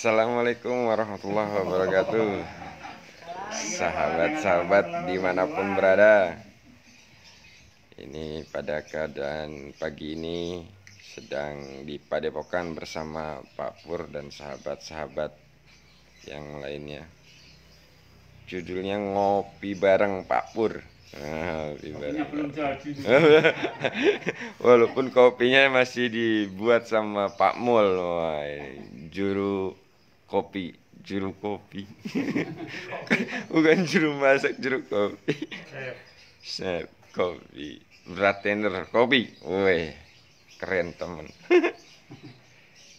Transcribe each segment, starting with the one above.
Assalamualaikum warahmatullahi wabarakatuh. Sahabat-sahabat dimanapun berada, ini pada keadaan pagi ini sedang di Padepokan bersama Pak Pur dan sahabat-sahabat yang lainnya. Judulnya ngopi bareng Pak Pur. Kopinya belum jadi. Walaupun kopinya masih dibuat sama Pak Mul. Wah, juru kopi. Bukan juru masak, juru kopi. Chef kopi, bartender kopi. Woi, keren temen.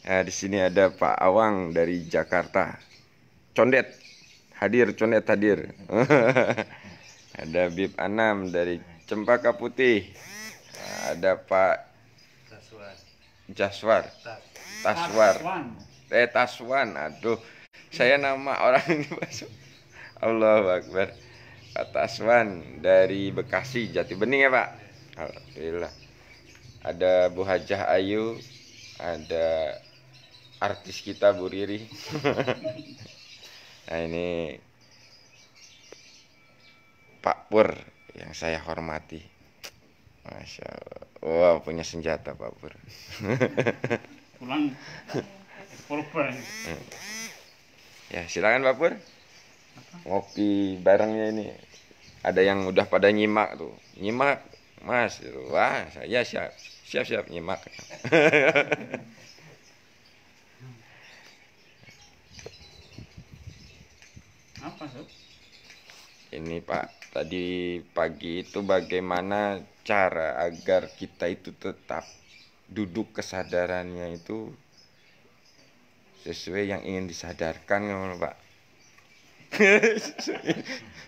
Nah, di sini ada Pak Awang dari Jakarta. Condet hadir. Ada Bib Anam dari Cempaka Putih. Ada Pak Taswan. Aduh, saya nama orang ini masuk. Allahu Akbar. Pak Taswan dari Bekasi, Jati Bening ya Pak. Alhamdulillah. Ada Bu Hajah Ayu, ada artis kita Bu Riri. Nah, ini Pak Pur yang saya hormati. Masya Allah. Wah, punya senjata Pak Pur. Pulang korban. Ya, silakan Pak Pur. Ngopi barengnya ini. Ada yang udah pada nyimak tuh. Nyimak, Mas. Wah, saya siap nyimak. Apa, Sob? Ini Pak, tadi pagi itu bagaimana cara agar kita itu tetap duduk kesadarannya itu sesuai yang ingin disadarkan, Pak.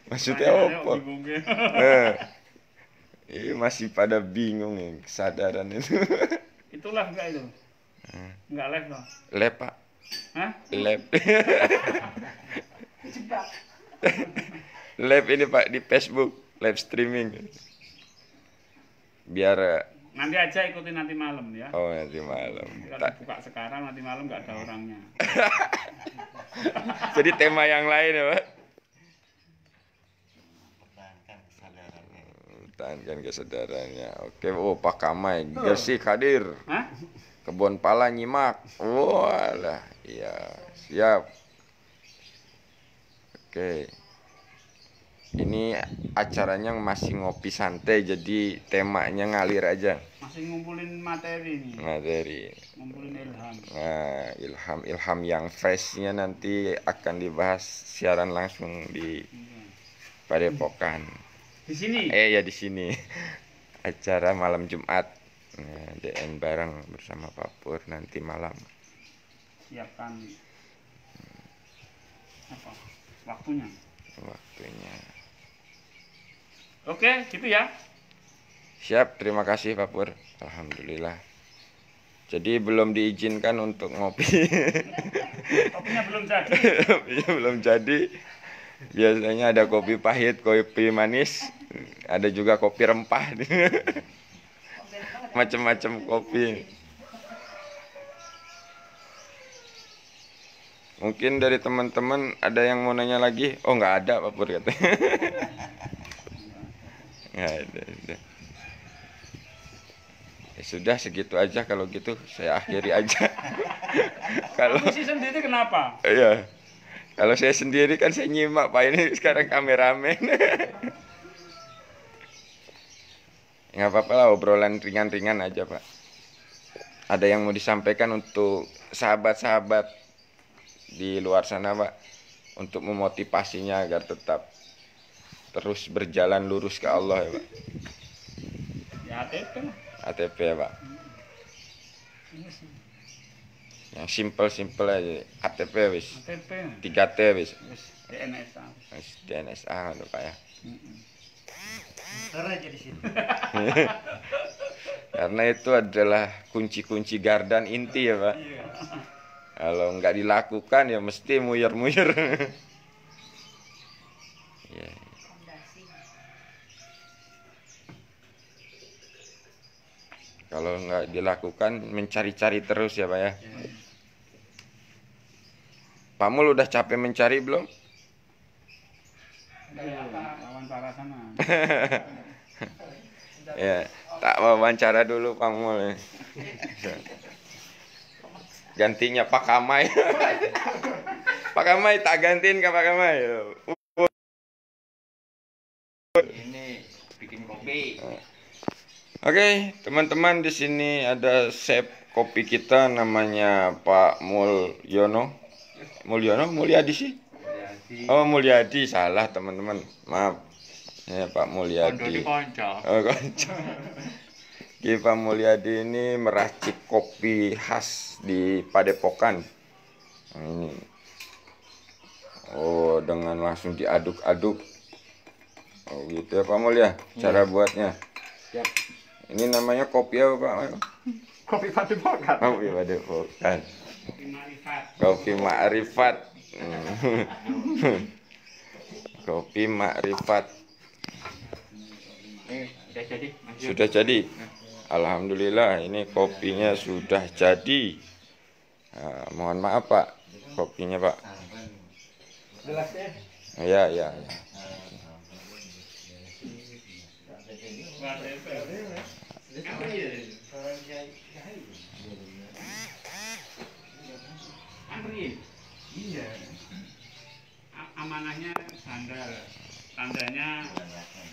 Maksudnya apa? Masih pada bingung ya kesadaran itu. Itu live enggak itu? Enggak live loh. Live Pak. Hah? Live. Live ini Pak di Facebook, live streaming. Biar nanti aja ikutin nanti malam ya. Oh, nanti malam. Kalau buka sekarang nanti malam nggak ada orangnya. Jadi tema yang lain ya Pak. Pertahankan kesadarannya. Oke, oh Pak Kamai, Gresik hadir. Hah? Kebon Pala nyimak. Walah, iya, siap. Oke. Ini acaranya masih ngopi santai, jadi temanya ngalir aja. Masih ngumpulin materi nih. Ngumpulin ilham. Nah, ilham yang freshnya nanti akan dibahas siaran langsung di Padepokan. Di sini? Ya di sini. Acara malam Jumat. Nah, DN bareng bersama Pak Pur nanti malam. Siapkan apa? Waktunya. Oke, gitu ya. Siap, terima kasih Pak Pur. Alhamdulillah. Jadi belum diizinkan untuk ngopi. Kopinya belum jadi. Kopinya belum jadi. Biasanya ada kopi pahit, kopi manis, ada juga kopi rempah. Macam-macam kopi. Mungkin dari teman-teman ada yang mau nanya lagi? Oh, nggak ada Pak Pur katanya. Nggak ada. Ya sudah segitu aja, kalau gitu saya akhiri aja. Kalau sendiri kenapa? Iya. Kalau saya sendiri kan saya nyimak Pak, ini sekarang kameramen. Nggak apa-apa lah, obrolan ringan-ringan aja Pak. Ada yang mau disampaikan untuk sahabat-sahabat di luar sana Pak, untuk memotivasinya agar tetap terus berjalan lurus ke Allah ya Pak. Ya ATP lah. ATP ya Pak. Yang simple aja. ATP wis. ATP. 3T wis. DNSA. DNSA lho Pak ya. Aja di sini. Karena itu adalah kunci-kunci gardan inti ya Pak. Iya. Kalau nggak dilakukan ya mesti muyur-muyur. Ya. Kalau nggak dilakukan mencari-cari terus ya Pak ya. Pak Mul udah capek mencari belum? Wawancara sana. Ya, tak wawancara dulu Pak Mul. Gantinya Pak Kamai. Pak Kamai tak gantiin ke Pak Kamai. Ini bikin kopi. Oke, teman-teman, di sini ada chef kopi kita namanya Pak Mulyono. Mulyadi sih? Oh, Mulyadi, salah teman-teman. Maaf. Ya, Pak Mulyadi. Oh, konco. Jadi Pak Mulyadi ini meracik kopi khas di Padepokan. Nah, ini. Oh, dengan langsung diaduk-aduk. Oh, gitu ya Pak Mul ya, cara buatnya. Siap. Ini namanya kopi apa Pak? Kopi Padepokan. Kopi Padepokan. Kopi Ma'rifat. Kopi Ma'rifat. Kopi Ma'rifat. Sudah jadi. Sudah jadi. Alhamdulillah, ini kopinya sudah jadi. Nah, mohon maaf Pak, kopinya Pak. Gelasnya. Ya, ya, ya. Antri. Iya. Amanahnya sandal. Tandanya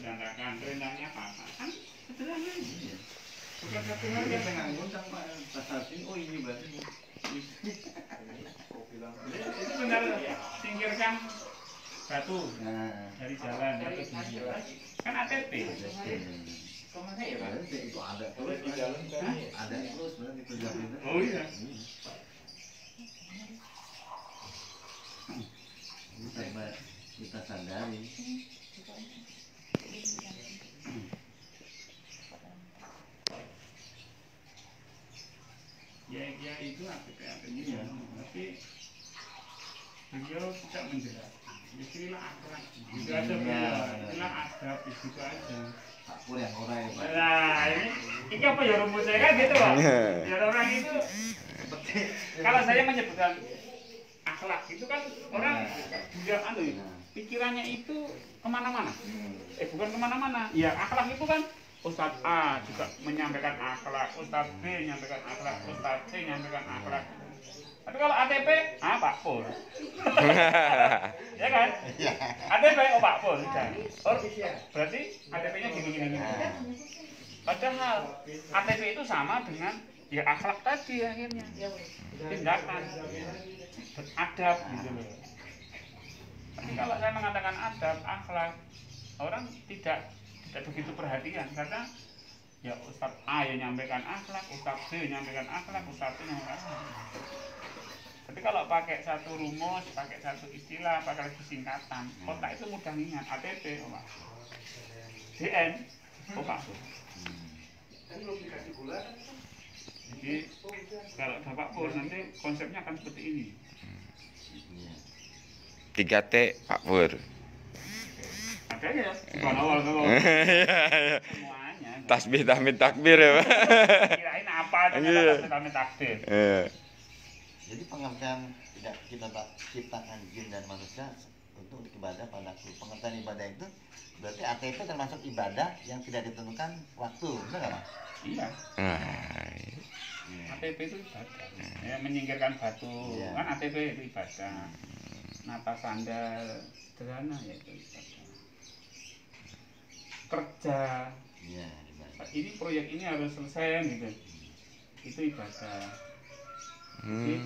berantakan. Perintahnya apa? Kan sederhana aja. Bukan satu hal yang ngundang Pak Basasin. Oh ini berarti. Itu benar singkirkan batu dari jalan dari tinggi. Kan ATP. Itu ada. Terus di jalan kan ada terus berarti perjalanan. Oh iya. Kita sadari. Ya itu ATP-nya, tapi beliau tidak menjelaskan. Istilah akhlak, itu aja beliau. Istilah adab itu aja. Pak Pur yang orang ya. Nah ini apa ya rumusnya kan gitu loh. Ya orang itu kalau saya menyebutkan akhlak itu kan orang dia pikirannya itu kemana-mana. Bukan kemana-mana. Ya akhlak itu kan Ustadz A juga menyampaikan akhlak, Ustadz B menyampaikan akhlak, Ustadz C menyampaikan akhlak. Tapi kalau ATP, Pak Pur. Ya kan? ATP, Pak Pur sudah. Oh, berarti ATP-nya gini. Padahal ATP itu sama dengan ya akhlak tadi akhirnya. Tindakan beradab gitu loh. Tapi kalau saya mengatakan adab, akhlak, orang tidak begitu perhatian karena ya Ustadz A yang nyampaikan akhlak, Ustadz B yang nyampaikan akhlak, Ustadz C yang nyampaikan akhlak. Tapi kalau pakai satu rumus, pakai satu istilah, pakai lagi singkatan, otak itu mudah ingat. ATP, Pak. DN, Pak. Jadi kalau Bapak Pur nanti konsepnya akan seperti ini. 3T Pak Pur. Ada ya, awal semuanya. Tasbih tahmid takbir ya Pak. Kirain apa ternyata tasbih takbir. Jadi pengertian kita ciptakan jin dan manusia untuk ibadah pada waktu. Pengertian ibadah itu berarti ATP termasuk ibadah yang tidak ditentukan waktu, benar nggak Mas? Iya. ATP itu ibadah. Ya, menyingkirkan batu, kan ATP itu ibadah. Nata sandal, sederhana ya itu ibadah. Kerja. Iya, ini proyek ini harus selesai gitu. Itu ibadah. Jadi,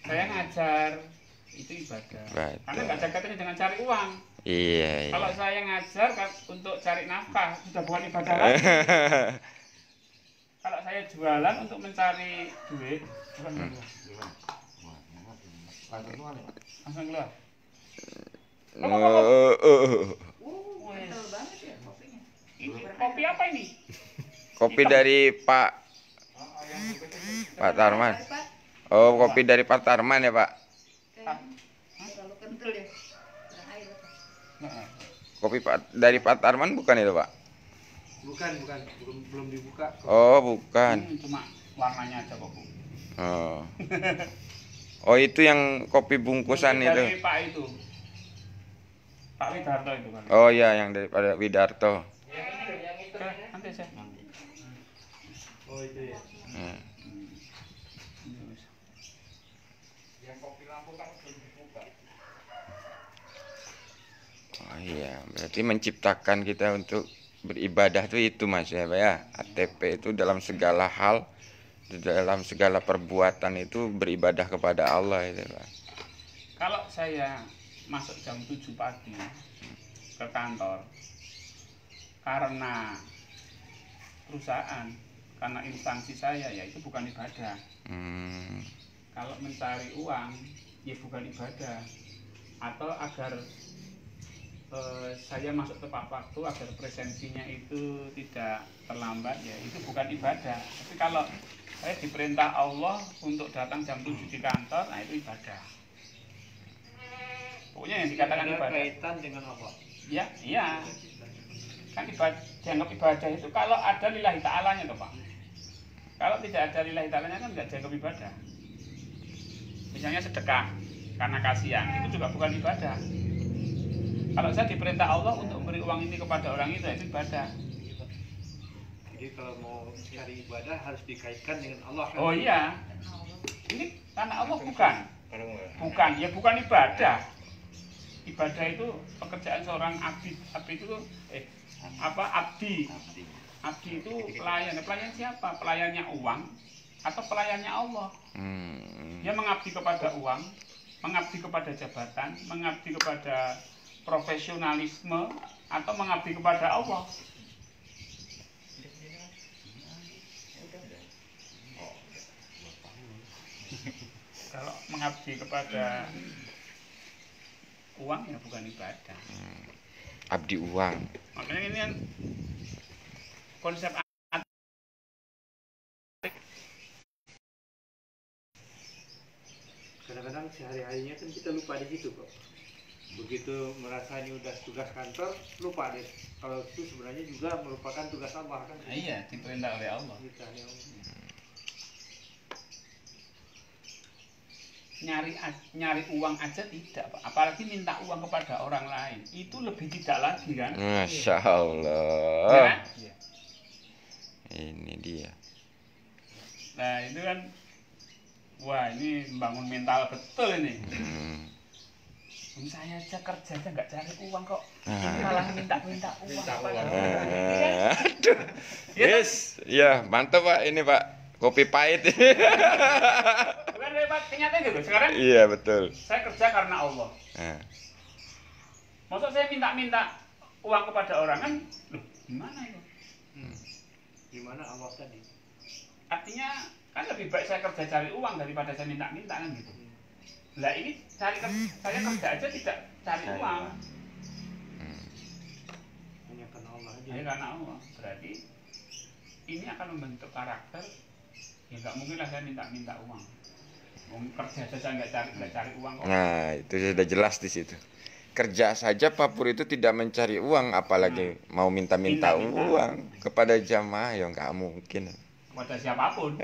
saya ngajar itu ibadah. Karena nggak ada katanya dengan cari uang. Iya. Kalau saya ngajar untuk cari nafkah sudah bukan ibadah lagi. Kalau saya jualan untuk mencari duit, bukan ibadah. Langsung keluar. Ini kopi apa ini? Kopi dari Pak Tarman. Oh, kopi dari Pak Tarman ya Pak. Kopi dari Pak Tarman bukan itu Pak? Bukan, belum dibuka. Oh, bukan. Cuma warnanya aja kok Bu. Oh. Oh, itu yang kopi bungkusan itu. Dari Pak itu. Pak Widarto itu kan. Oh iya, yang daripada Widarto. Nanti aja. Oh itu ya. Hmm. Yang kopi lampu kan belum dibuka. Oh iya, berarti menciptakan kita untuk beribadah tuh itu Mas ya, Pak ya. ATP itu dalam segala hal, dalam segala perbuatan itu beribadah kepada Allah itu, Pak. Kalau saya masuk jam 7 pagi ke kantor karena perusahaan, karena instansi saya, ya itu bukan ibadah. Kalau mencari uang, ya bukan ibadah. Atau agar saya masuk tepat waktu, agar presensinya itu tidak terlambat, ya itu bukan ibadah. Tapi kalau saya diperintah Allah untuk datang jam 7 di kantor, nah itu ibadah. Pokoknya yang dikatakan Ada ibadah. kaitan dengan apa? Ya, iya. Kan ibadah, dianggap ibadah itu kalau ada lillahi ta'alanya toh Pak. Kalau tidak ada lillahi ta'alanya kan tidak dianggap ibadah. Misalnya sedekah karena kasihan, itu juga bukan ibadah. Kalau saya diperintah Allah untuk memberi uang ini kepada orang itu ibadah. Jadi kalau mau cari ibadah harus dikaitkan dengan Allah kan? Oh iya. Ini karena Allah bukan. Bukan ibadah. Ibadah itu pekerjaan seorang abdi. Abdi itu abdi. Abdi itu pelayan. Pelayan siapa? Pelayannya uang atau pelayannya Allah? Dia mengabdi kepada uang, mengabdi kepada jabatan, mengabdi kepada profesionalisme, atau mengabdi kepada Allah. Kalau mengabdi kepada uang ya bukan ibadah. Abdi uang. Makanya ini kan konsep Kadang-kadang sehari-harinya kan kita lupa di situ kok. Begitu merasa ini udah tugas kantor, lupa deh. Kalau itu sebenarnya juga merupakan tugas Allah kan? iya, diperintah oleh Allah. Kita ya. Nyari uang aja tidak, Pak. Apalagi minta uang kepada orang lain. Itu lebih tidak lagi kan? Masya Ya Allah. kan? Ini dia. Nah, itu kan wah, ini membangun mental betul ini. Saya aja kerja aja nggak cari uang kok. Ini malah minta uang. Aduh. Yes, ya mantap Pak ini Pak. Kopi pahit. Bukan Pak, kenyataannya gitu. Sekarang Iya betul. saya kerja karena Allah. Maksud saya minta uang kepada orang kan, loh gimana itu? Gimana Allah tadi? Artinya kan lebih baik saya kerja cari uang daripada saya minta kan gitu. Lah ini saya kerja aja tidak cari uang. Hanya karena Allah aja. Hanya karena Allah. Berarti ini akan membentuk karakter. Ya nggak mungkin lah saya minta uang. Kerja aja saya nggak cari uang kok. Nah itu sudah jelas di situ. Kerja saja Pak Pur itu tidak mencari uang, apalagi mau minta-minta uang kepada jamaah, ya nggak mungkin. Kepada siapapun.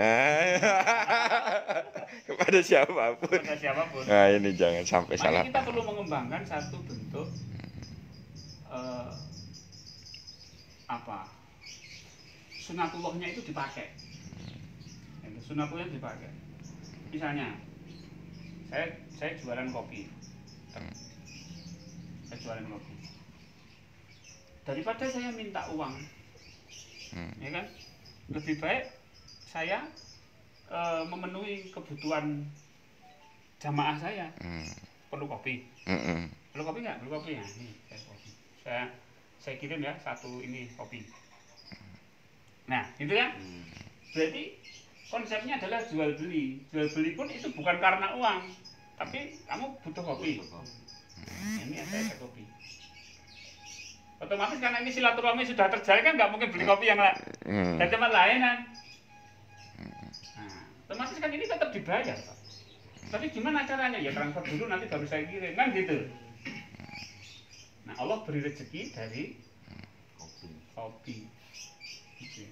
Kepada siapapun. Kepada siapapun. Nah ini jangan sampai salah. Makanya kita perlu mengembangkan satu bentuk sunatullahnya itu dipakai. Sunatullahnya dipakai. Misalnya, saya jualan kopi. Saya jualan kopi. Daripada saya minta uang, ya kan? Lebih baik saya memenuhi kebutuhan jamaah saya. Perlu kopi. Perlu kopi nggak? Perlu kopi ya. Nih, kopi. Saya kirim ya satu ini kopi. Nah, gitu ya. Berarti konsepnya adalah jual beli. Jual beli pun itu bukan karena uang, tapi kamu butuh kopi. Ini saya kopi. Otomatis karena ini silaturahmi sudah terjalin kan nggak mungkin beli kopi yang dari tempat lain kan. Nah, otomatis kan ini tetap dibayar, Pak. Tapi gimana caranya? Ya transfer dulu nanti baru saya kirim kan gitu. Nah, Allah beri rezeki dari kopi. Gitu.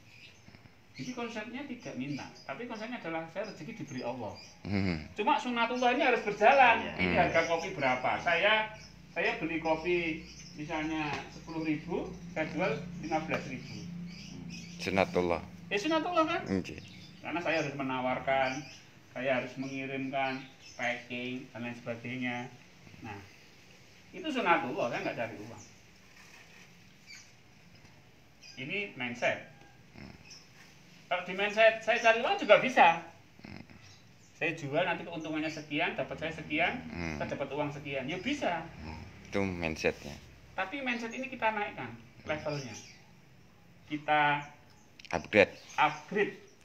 Jadi konsepnya tidak minta, tapi konsepnya adalah saya rezeki diberi Allah. Hmm. Cuma sunatullah ini harus berjalan. Iya. Ini harga kopi berapa? Saya beli kopi misalnya 10.000, saya jual 15.000. Sunatullah. Ya sunatullah kan? Oke. Karena saya harus menawarkan, saya harus mengirimkan, packing dan lain sebagainya. Nah, itu sunatullah, saya nggak cari uang. Ini mindset. Kalau di mindset saya cari uang juga bisa. Saya jual nanti keuntungannya sekian, dapat saya sekian, kita dapat uang sekian. Ya bisa. Itu mindsetnya. Tapi mindset ini kita naikkan levelnya. Kita Upgrade.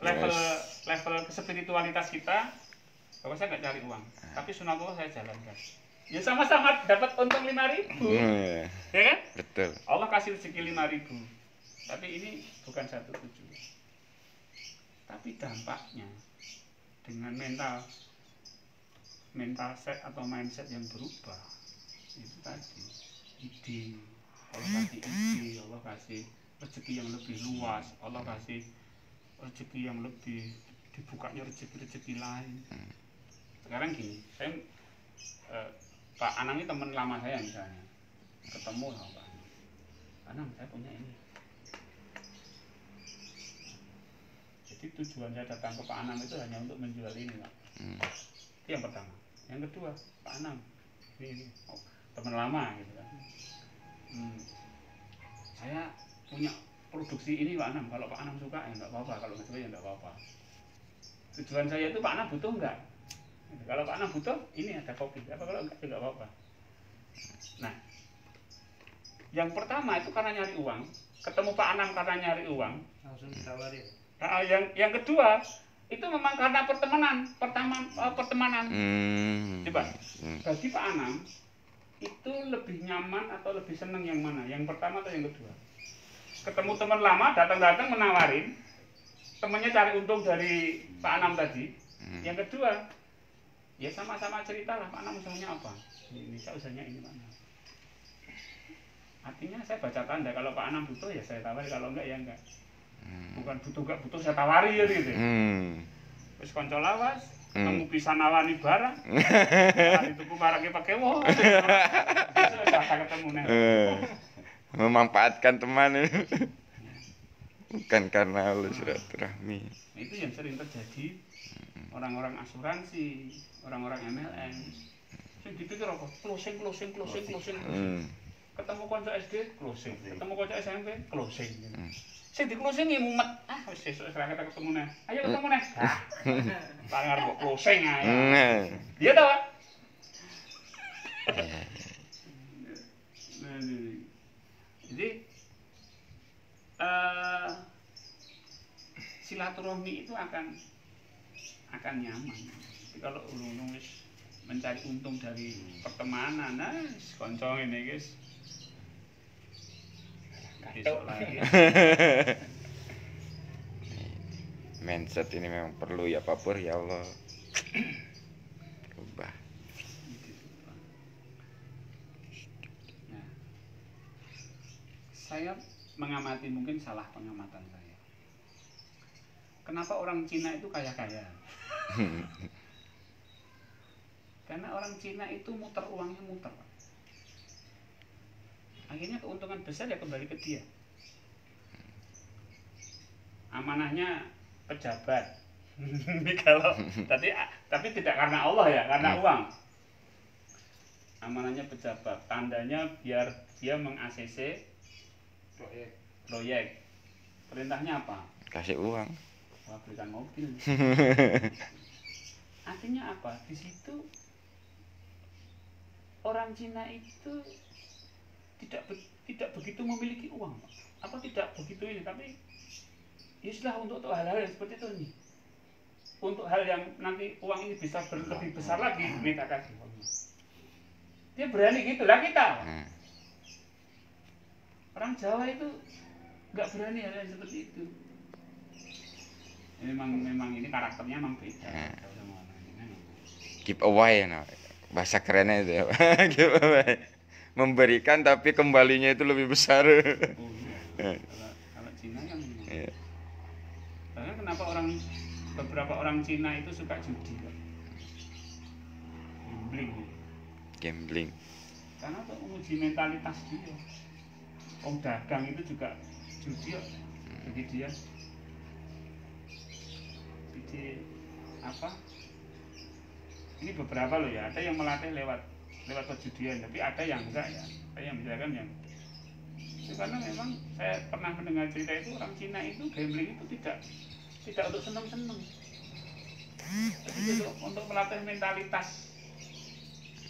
level Yes. level spiritualitas kita. Bahwa saya nggak cari uang, tapi sunatullah saya jalankan. Ya sama-sama dapat untung 5.000, ya kan? Betul. Allah kasih rezeki 5.000. Tapi ini bukan satu tujuan. Tapi dampaknya dengan mental set atau mindset yang berubah itu tadi ide, Allah kasih ide, Allah kasih rezeki yang lebih luas, Allah kasih rezeki yang lebih dibukanya rezeki lain. Sekarang gini, saya Pak Anang ini teman lama saya misalnya, ketemu sama Pak Anang. Anang, saya punya ini. Jadi tujuan saya datang ke Pak Anam itu hanya untuk menjual ini, Pak. Itu yang pertama. Yang kedua, Pak Anam, ini teman lama gitu kan. Saya punya produksi ini Pak Anam. Kalau Pak Anam suka ya nggak apa-apa. Kalau nggak suka ya nggak apa-apa. Tujuan saya itu Pak Anam butuh nggak? Kalau Pak Anam butuh, ini ada kopi. Apa kalau enggak juga apa-apa. Nah, yang pertama itu karena nyari uang. Ketemu Pak Anam karena nyari uang. Langsung ditawarin. Nah, yang kedua itu memang karena pertemanan. Coba, bagi Pak Anam itu lebih nyaman atau lebih senang yang mana? Yang pertama atau yang kedua? Ketemu teman lama, datang-datang menawarin, temannya cari untung dari Pak Anam tadi. Yang kedua, ya sama-sama cerita lah, Pak Anam usahanya apa? Ini saya usahanya ini Pak Anam. Artinya saya baca tanda, kalau Pak Anam butuh ya saya tawari, kalau enggak ya enggak. Bukan butuh saya tawari ya gitu. Terus konco lawas, kamu bisa nawani barang. Hari tuku barangnya pakai wo. Sudah ketemu nih. Memanfaatkan teman. Bukan karena Allah silaturahmi. Itu yang sering terjadi orang-orang asuransi, orang-orang MLM. Sing dipikir apa? Closing. Ketemu konco SD closing, ketemu konco SMP closing. Sing di closing ya mumet. Wis sesuk kita ketemu neh. Ayo ketemu neh. Pangar kok closing ae. Iya ta, Pak? Jadi silaturahmi itu akan nyaman. Tapi kalau ulung wis mencari untung dari pertemanan, nah konco ini guys. Besok lagi. Mindset ini memang perlu ya Pak Pur, ya Allah. Ubah. Nah, saya mengamati, mungkin salah pengamatan saya. Kenapa orang Cina itu kaya-kaya? Karena orang Cina itu muter uangnya muter, Pak. Akhirnya keuntungan besar ya kembali ke dia. Amanahnya pejabat. Kalau tapi tidak karena Allah ya, karena uang. Amanahnya pejabat, tandanya biar dia meng-ACC proyek. Perintahnya apa? Kasih uang. Wah, belikan mobil. Artinya apa? Di situ orang Cina itu tidak begitu memiliki uang, apa tidak begitu ini, tapi ya sudah untuk hal-hal yang seperti itu nih, untuk hal yang nanti uang ini bisa lebih besar lagi, minta kasih uangnya. Dia berani gitu lah. Kita orang Jawa itu nggak berani hal yang seperti itu. Memang ini karakternya memang beda. Give away, nah. Bahasa kerennya itu ya. Give away. Memberikan tapi kembalinya itu lebih besar. Kalau Cina kan kenapa beberapa orang Cina itu suka judi, Pak? Gambling. Karena untuk menguji mentalitas dia. Om dagang itu juga judi, jadi dia apa? Ini beberapa loh ya, ada yang melatih lewat perjudian, tapi ada yang enggak ya, ada yang misalkan yang itu karena memang saya pernah mendengar cerita itu orang Cina itu gambling itu tidak untuk seneng-seneng, tapi untuk melatih mentalitas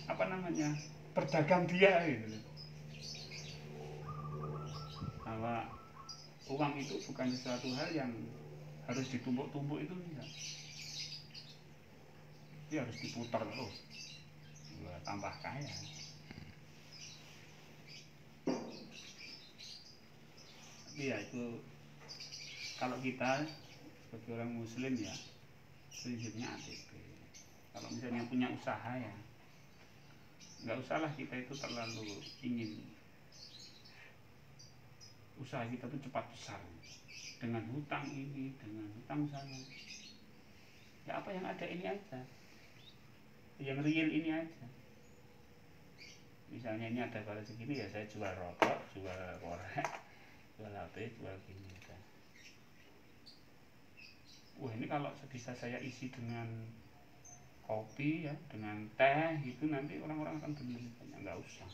apa namanya berdagang dia gitu. Bahwa uang itu bukan sesuatu hal yang harus ditumpuk-tumpuk, itu enggak. Dia harus diputar terus buat tambah kaya. Tapi ya itu kalau kita sebagai orang muslim ya prinsipnya ATP. Kalau misalnya punya usaha ya nggak usahlah kita itu terlalu ingin usaha kita itu cepat besar dengan hutang ini, dengan hutang sana. Ya apa yang ada ini aja, yang real ini aja. Misalnya ini ada pada segini ya saya jual rokok, jual korek, jual HP, jual gini. Wah ini kalau bisa saya isi dengan kopi ya, dengan teh gitu, nanti orang-orang akan beli banyak. Nggak usah.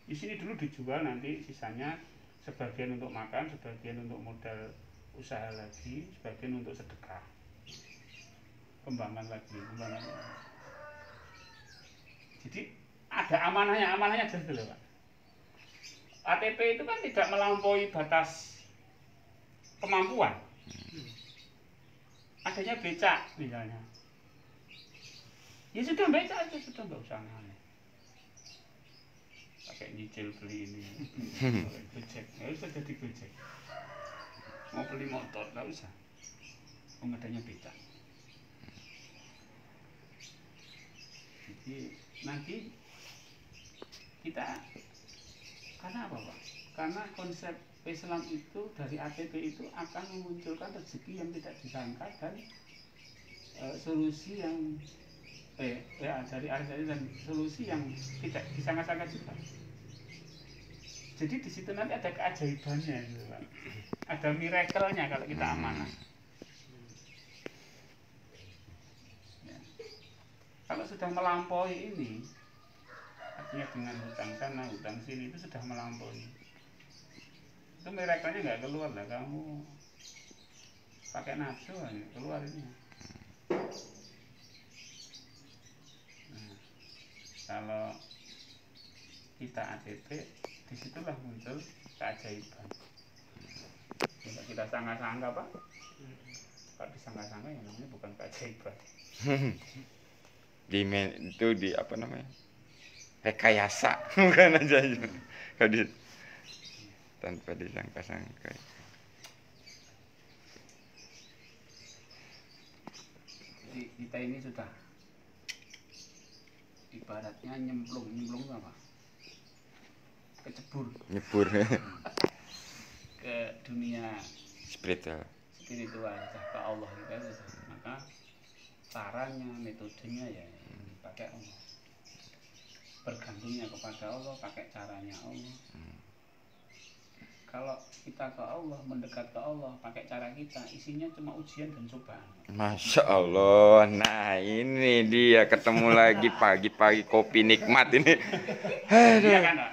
Di sini dulu dijual, nanti sisanya sebagian untuk makan, sebagian untuk modal usaha lagi, sebagian untuk sedekah, kembangkan lagi. Jadi ada amanahnya jelas loh Pak. ATP itu kan tidak melampaui batas kemampuan. Adanya becak misalnya, ya sudah becak aja, sudah nggak usah aneh. Pakai nyicil beli ini, Gojek, nggak usah jadi Gojek. Mau beli motor nggak usah, adanya becak. Jadi nanti kita karena apa Pak? Karena konsep Islam itu dari ATP itu akan memunculkan rezeki yang tidak disangka dan solusi yang dari ATP dan solusi yang tidak disangka-sangka juga. Jadi di situ nanti ada keajaibannya, gitu, Pak. Ada miracle-nya kalau kita amanah. Ya. Kalau sudah melampaui ini, artinya dengan hutang sana, hutang sini itu sudah melampaui. Itu miracle-nya nggak keluar lah, kamu pakai nafsu keluar ini. Nah, kalau kita ATP, disitulah muncul keajaiban. Tidak kita sangka-sangka Pak. Kalau disangka-sangka ya namanya bukan keajaiban. Itu di apa namanya? Rekayasa, bukan aja. Kalau tanpa disangka-sangka. Jadi kita ini sudah ibaratnya nyemplung apa? Kecebur. Nyebur. Ke dunia Spiritual, ke Allah kita sudah. Maka caranya, metodenya ya pakai Allah. Bergantungnya kepada Allah, pakai caranya Allah. Kalau kita ke Allah, mendekat ke Allah, pakai cara kita, isinya cuma ujian dan cobaan. Masya Allah. Nah ini dia ketemu lagi pagi-pagi kopi nikmat ini. Iya kan, Pak?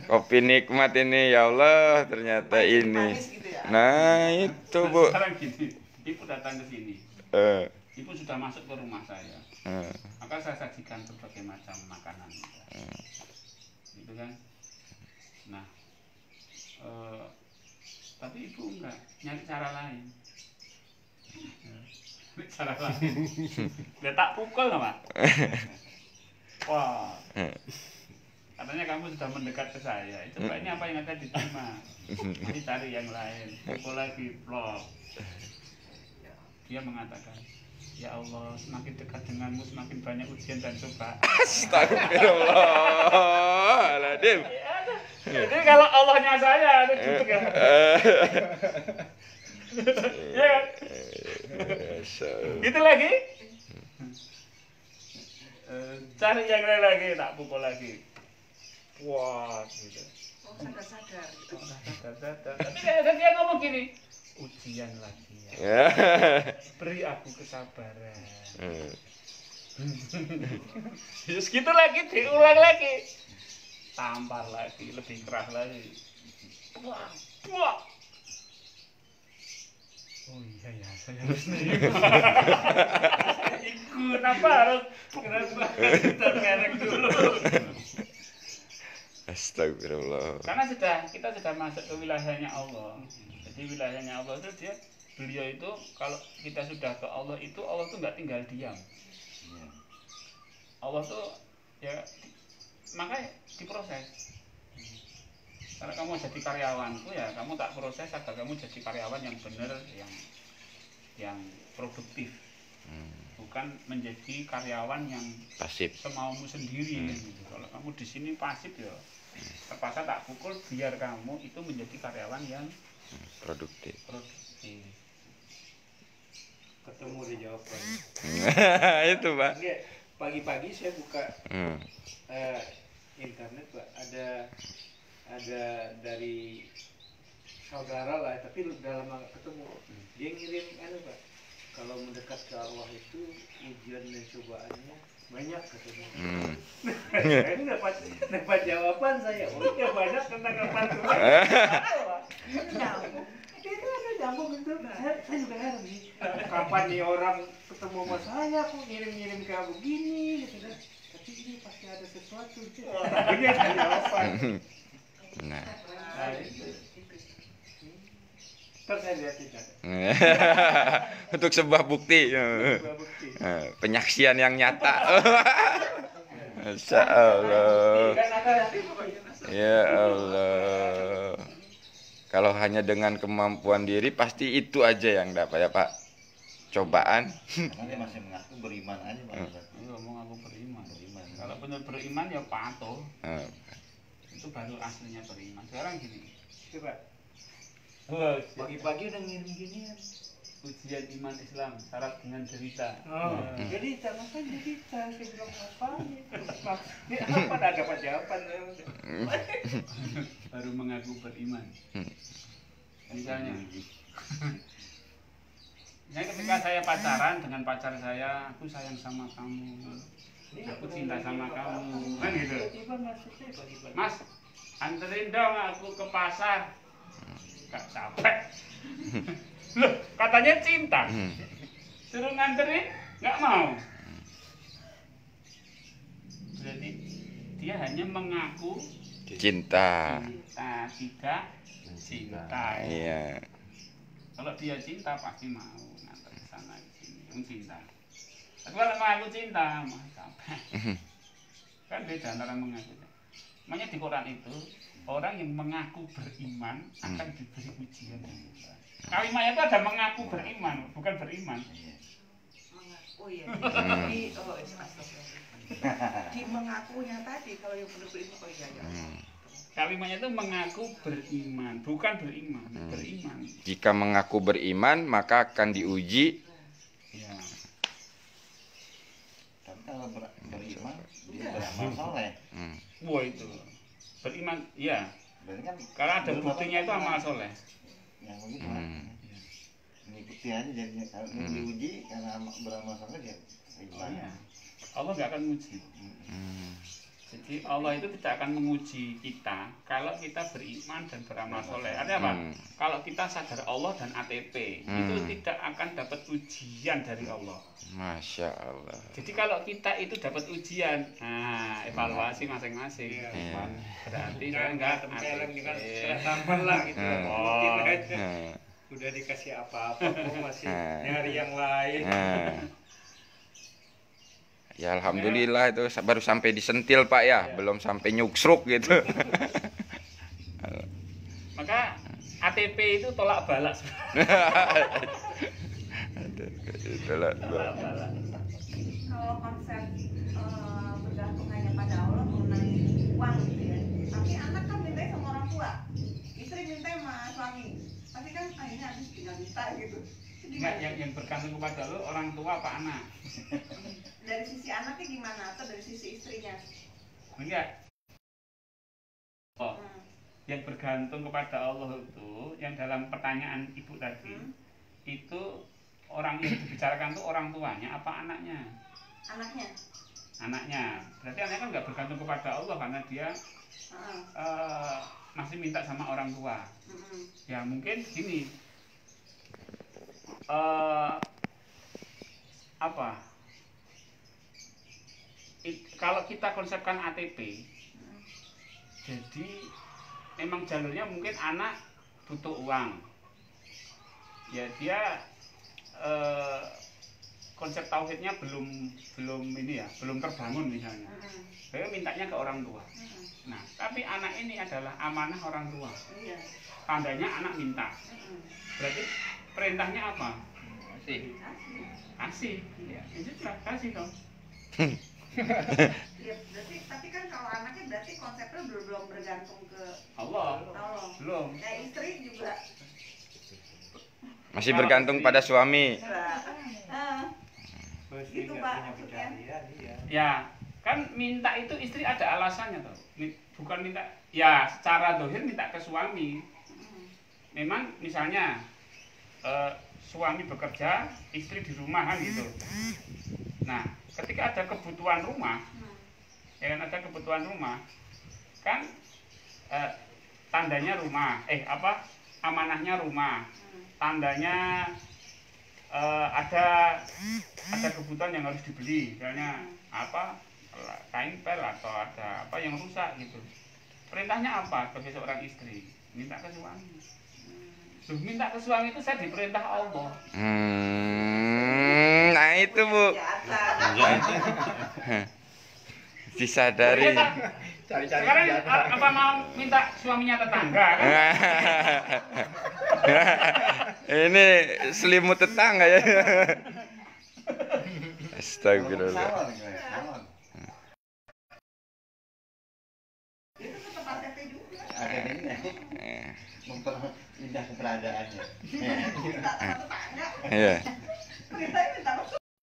Kopi nikmat ini ya Allah, ternyata ini. Nah itu Bu. Sekarang gini, Ibu datang ke sini. Ibu sudah masuk ke rumah saya. Maka saya sajikan berbagai macam makanan. Gitu kan. Nah, tapi Ibu enggak nyari cara lain. Cara lain. Dia tak pukul nggak Pak? Wah. Katanya kamu sudah mendekat ke saya. Coba ini apa yang ada diterima. Ini cari yang lain. Pukul lagi, vlog. Dia mengatakan, ya Allah, semakin dekat denganmu semakin banyak ujian dan cobaan. Astagfirullahaladzim. Jadi kalau Allahnya saya itu gitu ya. Ya kan? Gitu lagi. Cari yang lain lagi, tak pukul lagi. Wah, gitu. Oh, sadar-sadar gitu. Sadar. Tapi kayak dia ngomong gini, ujian lagi ya. Beri aku kesabaran. Terus gitu lagi, diulang lagi. Tampar lagi, lebih keras lagi. Wah. Oh iya ya, saya harus nerima. Kenapa terkerek dulu? Astagfirullah. Karena kita sudah masuk ke wilayahnya Allah. Jadi wilayahnya Allah itu beliau itu kalau kita sudah ke Allah itu Allah tuh nggak tinggal diam. Allah tuh ya makanya diproses. Karena kamu jadi karyawanku ya kamu tak proses agar kamu jadi karyawan yang benar, yang produktif. Bukan menjadi karyawan yang Pasif. semaumu sendiri gitu. Kalau kamu di sini pasif ya terpaksa tak pukul biar kamu itu menjadi karyawan yang Produktif. Ketemu di jawaban. Itu Pak. Enggak, pagi-pagi saya buka Hmm. internet Pak, ada dari saudara lah, tapi udah lama gak ketemu. Dia ngirim Pak, kalau mendekat ke Allah itu ujian dan cobaannya banyak katanya. Saya dapat jawaban saya, oh ya banyak tentang kapan Tuhan. Itu ada nyambung itu. Saya juga heran nih. Kapan nih orang ketemu sama saya kok ngirim-ngirim kayak begini gitu kan. Tapi ini pasti ada sesuatu. Ini ada jawaban. Nah. Ntar saya lihat tidak. Untuk sebuah bukti. Penyaksian yang nyata. Masya Allah. Ya Allah. Kalau hanya dengan kemampuan diri pasti itu aja yang dapat ya Pak. Cobaan. Karena dia masih mengaku beriman aja Pak. Iya, mau ngaku beriman. Kalau benar beriman ya patuh. Itu baru aslinya beriman. Sekarang gini. Coba. Pagi-pagi udah ngirim ginian. Ujian iman Islam syarat dengan derita. Derita, ngapain derita? Saya bilang apa? Ada dapat jawaban. Baru mengaku beriman. Misalnya, ketika saya pacaran dengan pacar saya, aku sayang sama kamu, aku cinta sama kamu, kan gitu. Mas, anterin dong aku ke pasar. Gak capek. Loh, katanya cinta. Suruh nganterin, nggak mau. Berarti dia hanya mengaku Cinta. tidak cinta. Iya. Kalau dia cinta pasti mau nganter ke sana ke sini. Yang cinta. Tapi kalau mengaku cinta, mah capek. Kan beda antara mengaku. Makanya di Quran itu orang yang mengaku beriman akan diberi ujian. Kalimatnya itu ada mengaku beriman, bukan beriman. Mengaku ya. Di mengakunya tadi kalau yang benar beriman, oh iya ya. Kalimatnya itu mengaku beriman, bukan beriman, beriman. Jika mengaku beriman maka akan diuji. Ya. Tapi kalau beriman dia beramal soleh. Wah itu beriman, ya. Berarti kan Karena ada buktinya itu amal soleh. yang begitu mengikuti aja jadinya. Kalau diuji karena beramal soleh dia beriman. Allah nggak akan menguji. Jadi Allah itu tidak akan menguji kita kalau kita beriman dan beramal soleh. Artinya apa? Kalau kita sadar Allah dan ATP itu tidak akan dapat ujian dari Allah. Masya Allah. Jadi kalau kita itu dapat ujian, nah evaluasi masing-masing. Berarti saya enggak tampar lah gitu. Oh. Udah dikasih apa-apa kok masih nyari yang lain. Ya alhamdulillah itu baru sampai disentil Pak ya, belum sampai nyuksruk gitu. Maka ATP itu tolak balak. Tolak balak. Kalau konsep bergantung hanya pada Allah mengenai uang gitu ya. Tapi anak kan mintanya sama orang tua, istri mintanya sama suami. Tapi kan akhirnya habis tinggal di minta gitu. Enggak, yang bergantung kepada lu orang tua apa anak? Dari sisi anaknya gimana atau dari sisi istrinya? Enggak. Oh, Hmm. yang bergantung kepada Allah itu, yang dalam pertanyaan ibu tadi, itu orang yang dibicarakan itu orang tuanya apa anaknya? Anaknya. Anaknya. Berarti anaknya kan nggak bergantung kepada Allah karena dia masih minta sama orang tua. Ya mungkin gini, kalau kita konsepkan ATP, jadi memang jalurnya mungkin anak butuh uang, ya dia konsep tauhidnya belum ini ya, belum terbangun misalnya, dia mintanya ke orang tua. Nah tapi anak ini adalah amanah orang tua, tandanya anak minta, berarti perintahnya apa? Kasih, ya itu lah kasih dong. Ya, berarti tapi kan kalau anaknya berarti konsepnya belum bergantung ke Allah. Belum. Nah istri juga Masih bergantung pada suami. gitu Pak maksudnya. Ya kan minta itu istri ada alasannya tuh, bukan minta ya secara dohir minta ke suami. Memang misalnya suami bekerja, istri di rumah kan gitu. Nah ketika ada kebutuhan rumah, ya kan ada kebutuhan rumah, kan tandanya rumah, amanahnya rumah, tandanya ada kebutuhan yang harus dibeli, misalnya kain pel atau ada apa yang rusak gitu. Perintahnya apa sebagai seorang istri? Minta ke suami. Minta ke suami itu saya diperintah Allah. Nah itu Bu. Disadari. Sekarang apa mau minta suaminya tetangga kan? Ini selimut tetangga ya. Astagfirullah. Itu tetap ATP juga. Memperpindah keberadaannya. Minta sama tetangga. Iya. Minta